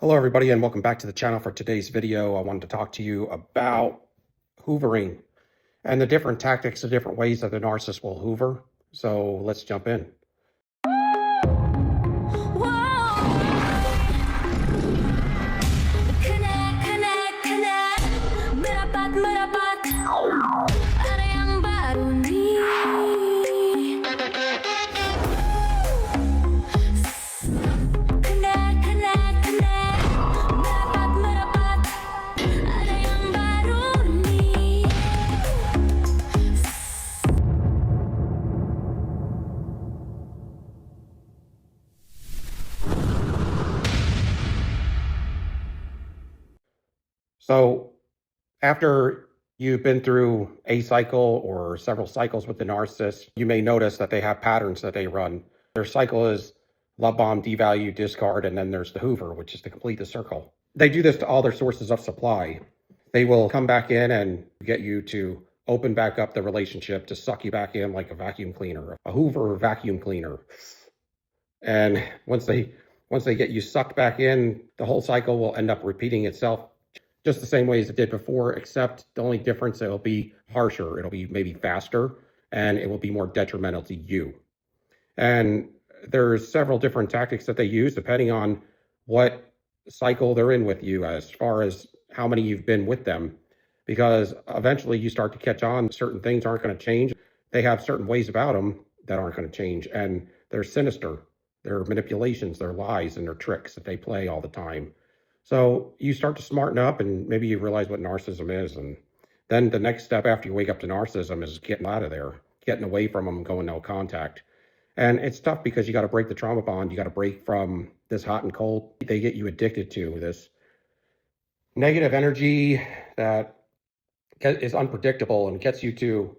Hello everybody and welcome back to the channel. For today's video, I wanted to talk to you about hoovering and the different tactics, the different ways that the narcissist will hoover. So let's jump in. So after you've been through a cycle or several cycles with the narcissist, you may notice that they have patterns that they run. Their cycle is love bomb, devalue, discard, and then there's the hoover, which is to complete the circle. They do this to all their sources of supply. They will come back in and get you to open back up the relationship, to suck you back in like a vacuum cleaner, a hoover vacuum cleaner. And once they get you sucked back in, the whole cycle will end up repeating itself just the same way as it did before, except the only difference, it'll be harsher, it'll be maybe faster, and it will be more detrimental to you. And there's several different tactics that they use depending on what cycle they're in with you, as far as how many you've been with them, because eventually you start to catch on certain things aren't going to change. They have certain ways about them that aren't going to change, and they're sinister. They're manipulations, they're lies, and they're tricks that they play all the time. So you start to smarten up and maybe you realize what narcissism is. And then the next step after you wake up to narcissism is getting out of there, getting away from them, going no contact. And it's tough because you got to break the trauma bond. You got to break from this hot and cold. They get you addicted to this negative energy that is unpredictable and gets you to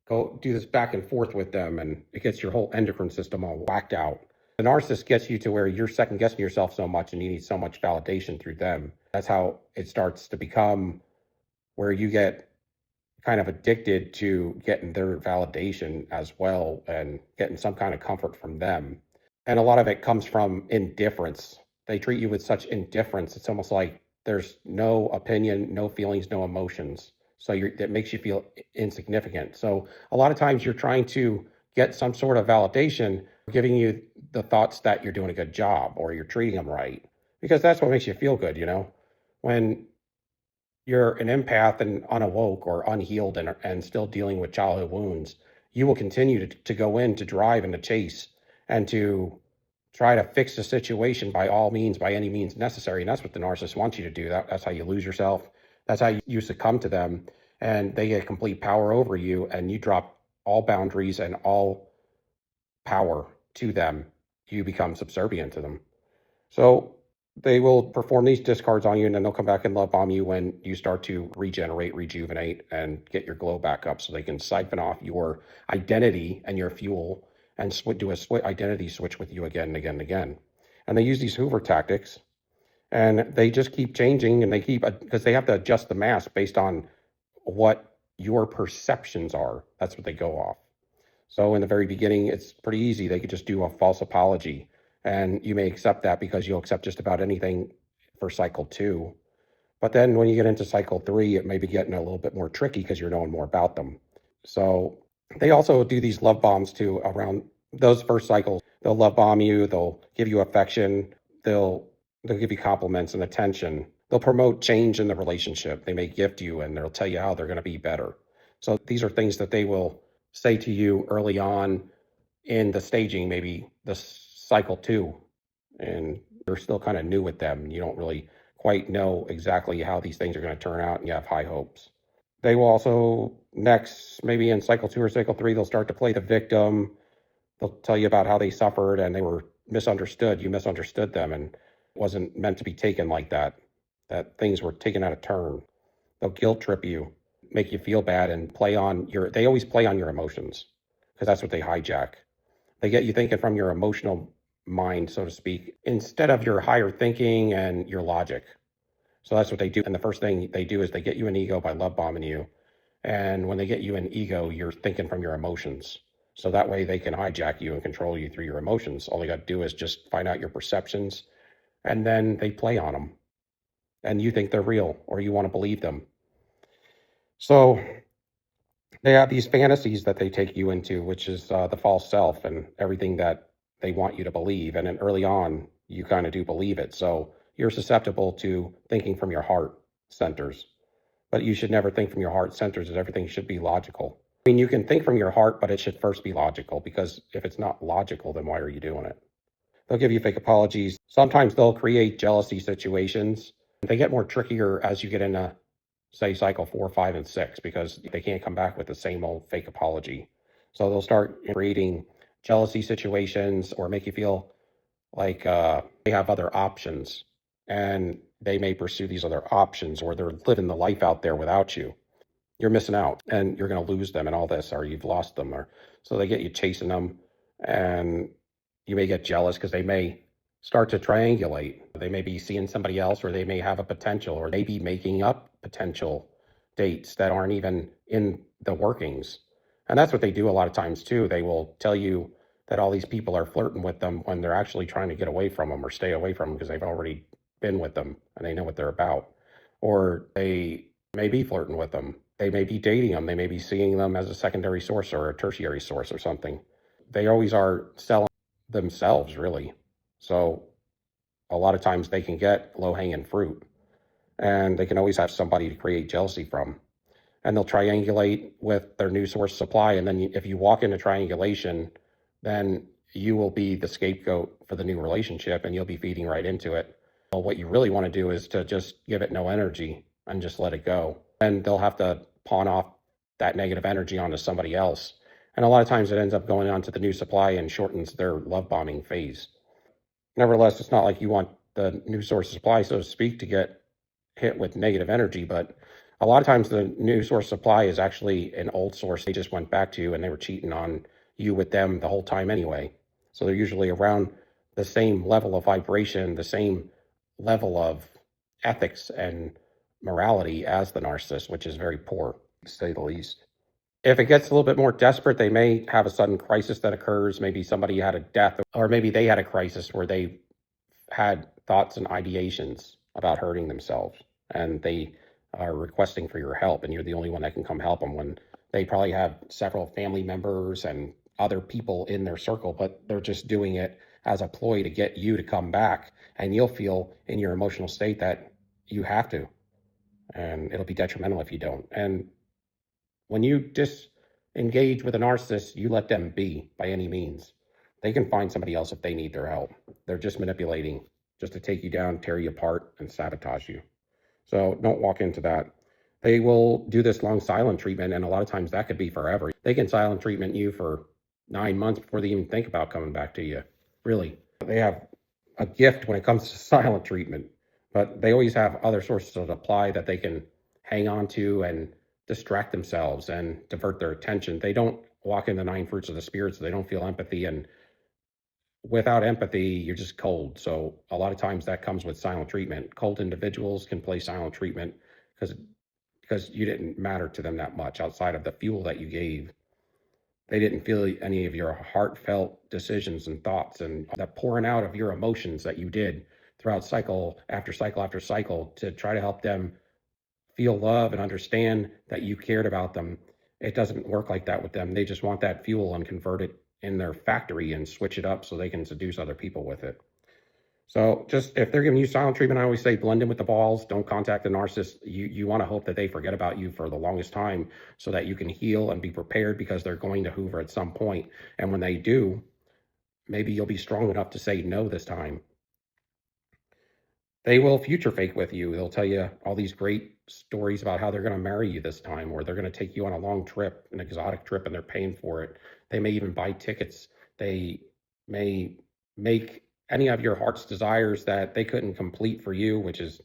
go do this back and forth with them. And it gets your whole endocrine system all whacked out. The narcissist gets you to where you're second guessing yourself so much and you need so much validation through them. That's how it starts to become where you get kind of addicted to getting their validation as well and getting some kind of comfort from them. And a lot of it comes from indifference. They treat you with such indifference. It's almost like there's no opinion, no feelings, no emotions. So that makes you feel insignificant. So a lot of times you're trying to get some sort of validation, giving you the thoughts that you're doing a good job or you're treating them right, because that's what makes you feel good. When you're an empath and unawoke or unhealed and still dealing with childhood wounds, you will continue to go in to drive and to chase and to try to fix the situation by all means, by any means necessary. And that's what the narcissist wants you to do. That's how you lose yourself. That's how you succumb to them, and they get complete power over you, and you drop all boundaries and all power to them. You become subservient to them. So they will perform these discards on you, and then they'll come back and love bomb you when you start to regenerate, rejuvenate, and get your glow back up, so they can siphon off your identity and your fuel and do a identity switch with you again and again and again. And they use these Hoover tactics, and they just keep changing, and because they have to adjust the mask based on what your perceptions are. That's what they go off. So in the very beginning, it's pretty easy. They could just do a false apology, and you may accept that because you'll accept just about anything for cycle 2. But then when you get into cycle 3, it may be getting a little bit more tricky because you're knowing more about them. So they also do these love bombs too around those first cycles. They'll love bomb you. They'll give you affection. They'll give you compliments and attention. They'll promote change in the relationship. They may gift you, and they'll tell you how they're going to be better. So these are things that they will say to you early on in the staging, maybe the cycle 2, and you're still kind of new with them. You don't really quite know exactly how these things are going to turn out, and you have high hopes. They will also next, maybe in cycle 2 or cycle 3, they'll start to play the victim. They'll tell you about how they suffered and they were misunderstood. You misunderstood them, and wasn't meant to be taken like that things were taken out of turn. They'll guilt trip you, make you feel bad, and they always play on your emotions, because that's what they hijack. They get you thinking from your emotional mind, so to speak, instead of your higher thinking and your logic. So that's what they do. And the first thing they do is they get you an ego by love bombing you. And when they get you an ego, you're thinking from your emotions. So that way they can hijack you and control you through your emotions. All you got to do is just find out your perceptions and then they play on them, and you think they're real or you want to believe them. So they have these fantasies that they take you into, which is the false self and everything that they want you to believe. And then early on, you kind of do believe it. So you're susceptible to thinking from your heart centers. But you should never think from your heart centers, as everything should be logical. I mean, you can think from your heart, but it should first be logical, because if it's not logical, then why are you doing it? They'll give you fake apologies. Sometimes they'll create jealousy situations. They get more trickier as you get into, say, cycle 4, 5, and 6, because they can't come back with the same old fake apology. So they'll start creating jealousy situations or make you feel like they have other options, and they may pursue these other options, or they're living the life out there without you. You're missing out, and you're going to lose them and all this, or you've lost them, or so they get you chasing them, and you may get jealous because they may start to triangulate. They may be seeing somebody else, or they may have a potential, or they be making up potential dates that aren't even in the workings. And that's what they do a lot of times too. They will tell you that all these people are flirting with them when they're actually trying to get away from them or stay away from them because they've already been with them and they know what they're about. Or they may be flirting with them. They may be dating them. They may be seeing them as a secondary source or a tertiary source or something. They always are selling themselves, really. So a lot of times they can get low-hanging fruit, and they can always have somebody to create jealousy from. And they'll triangulate with their new source supply. And then if you walk into triangulation, then you will be the scapegoat for the new relationship, and you'll be feeding right into it. Well, what you really want to do is to just give it no energy and just let it go. And they'll have to pawn off that negative energy onto somebody else. And a lot of times it ends up going on to the new supply and shortens their love bombing phase. Nevertheless, it's not like you want the new source of supply, so to speak, to get hit with negative energy, but a lot of times the new source supply is actually an old source they just went back to, and they were cheating on you with them the whole time anyway. So they're usually around the same level of vibration, the same level of ethics and morality as the narcissist, which is very poor, to say the least. If it gets a little bit more desperate, they may have a sudden crisis that occurs. Maybe somebody had a death, or maybe they had a crisis where they had thoughts and ideations about hurting themselves, and they are requesting for your help, and you're the only one that can come help them, when they probably have several family members and other people in their circle, but they're just doing it as a ploy to get you to come back, and you'll feel in your emotional state that you have to, and it'll be detrimental if you don't. And when you disengage with a narcissist, you let them be by any means. They can find somebody else if they need their help. They're just manipulating, just to take you down, tear you apart, and sabotage you. So don't walk into that. They will do this long silent treatment, and a lot of times that could be forever. They can silent treatment you for 9 months before they even think about coming back to you. Really. They have a gift when it comes to silent treatment, but they always have other sources of supply that they can hang on to and distract themselves and divert their attention. They don't walk in the 9 fruits of the spirit, so they don't feel empathy, and without empathy, you're just cold. So a lot of times that comes with silent treatment. Cold individuals can play silent treatment because you didn't matter to them that much outside of the fuel that you gave. They didn't feel any of your heartfelt decisions and thoughts, and the pouring out of your emotions that you did throughout cycle after cycle after cycle to try to help them feel love and understand that you cared about them. It doesn't work like that with them. They just want that fuel and convert it in their factory and switch it up so they can seduce other people with it. So just if they're giving you silent treatment, I always say blend in with the balls. Don't contact the narcissist. You want to hope that they forget about you for the longest time so that you can heal and be prepared, because they're going to hoover at some point. And when they do, maybe you'll be strong enough to say no this time. They will future fake with you. They'll tell you all these great stories about how they're going to marry you this time, or they're going to take you on a long trip, an exotic trip, and they're paying for it. They may even buy tickets. They may make any of your heart's desires that they couldn't complete for you, which is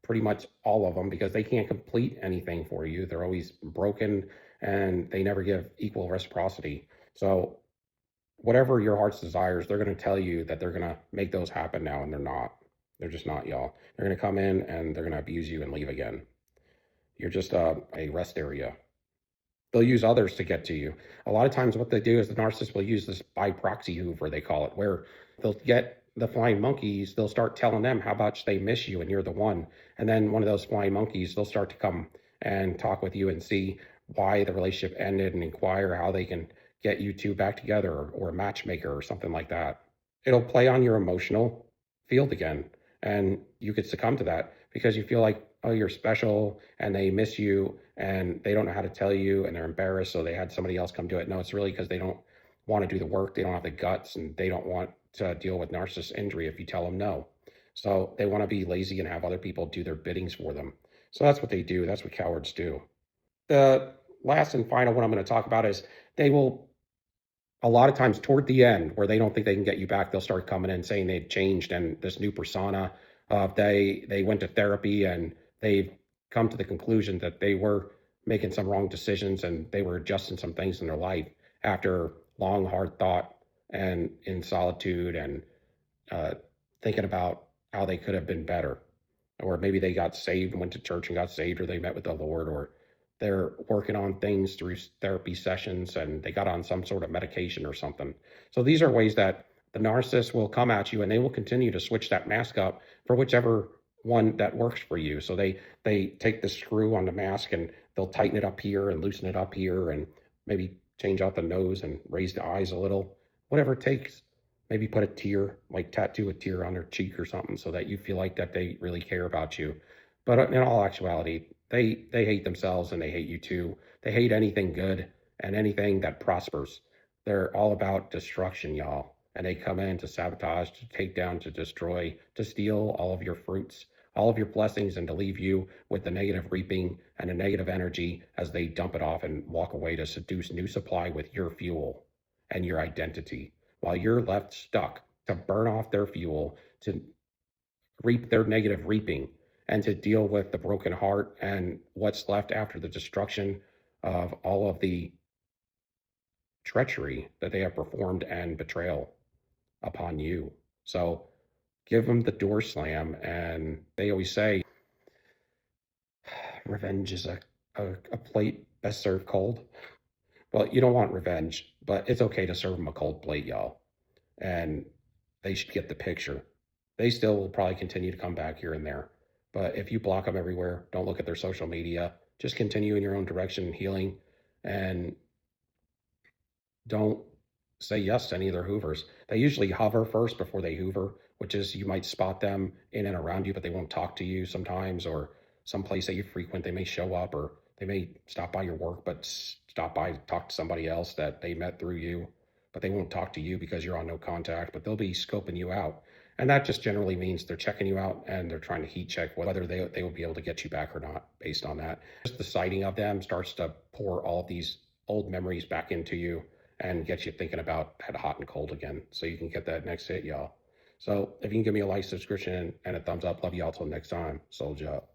pretty much all of them, because they can't complete anything for you. They're always broken, and they never give equal reciprocity. So whatever your heart's desires, they're going to tell you that they're going to make those happen now, and they're not. They're just not, y'all. They're going to come in and they're going to abuse you and leave again. You're just a rest area. They'll use others to get to you. A lot of times what they do is the narcissist will use this by proxy hoover, they call it, where they'll get the flying monkeys, they'll start telling them how much they miss you and you're the one. And then one of those flying monkeys, they'll start to come and talk with you and see why the relationship ended and inquire how they can get you two back together, or a matchmaker or something like that. It'll play on your emotional field again. And you could succumb to that because you feel like, oh, you're special and they miss you and they don't know how to tell you and they're embarrassed. So they had somebody else come do it. No, it's really because they don't want to do the work. They don't have the guts and they don't want to deal with narcissist injury if you tell them no. So they want to be lazy and have other people do their biddings for them. So that's what they do. That's what cowards do. The last and final one I'm going to talk about is they will, a lot of times toward the end where they don't think they can get you back, they'll start coming in saying they've changed and this new persona. They went to therapy and they've come to the conclusion that they were making some wrong decisions and they were adjusting some things in their life after long, hard thought and in solitude and thinking about how they could have been better. Or maybe they got saved and went to church and got saved, or they met with the Lord, or they're working on things through therapy sessions and they got on some sort of medication or something. So these are ways that the narcissist will come at you and they will continue to switch that mask up for whichever one that works for you. So they take the screw on the mask and they'll tighten it up here and loosen it up here and maybe change out the nose and raise the eyes a little, whatever it takes. Maybe put a tear, like tattoo a tear on their cheek or something so that you feel like that they really care about you. But in all actuality, they hate themselves and they hate you too. They hate anything good and anything that prospers. They're all about destruction, y'all. And they come in to sabotage, to take down, to destroy, to steal all of your fruits, all of your blessings, and to leave you with the negative reaping and the negative energy as they dump it off and walk away to seduce new supply with your fuel and your identity, while you're left stuck to burn off their fuel, to reap their negative reaping, and to deal with the broken heart and what's left after the destruction of all of the treachery that they have performed and betrayal upon you. So give them the door slam. And they always say, revenge is a plate best served cold. Well, you don't want revenge, but it's okay to serve them a cold plate, y'all. And they should get the picture. They still will probably continue to come back here and there. But if you block them everywhere, don't look at their social media, just continue in your own direction, healing, and don't say yes to any of their hoovers. They usually hover first before they hoover, which is you might spot them in and around you, but they won't talk to you sometimes, or some place that you frequent, they may show up, or they may stop by your work, but stop by to talk to somebody else that they met through you, but they won't talk to you because you're on no contact, but they'll be scoping you out. And that just generally means they're checking you out and they're trying to heat check whether they will be able to get you back or not based on that. Just the sighting of them starts to pour all of these old memories back into you and get you thinking about that hot and cold again so you can get that next hit, y'all. So if you can give me a like, subscription, and a thumbs up, love y'all till next time. Soldier up.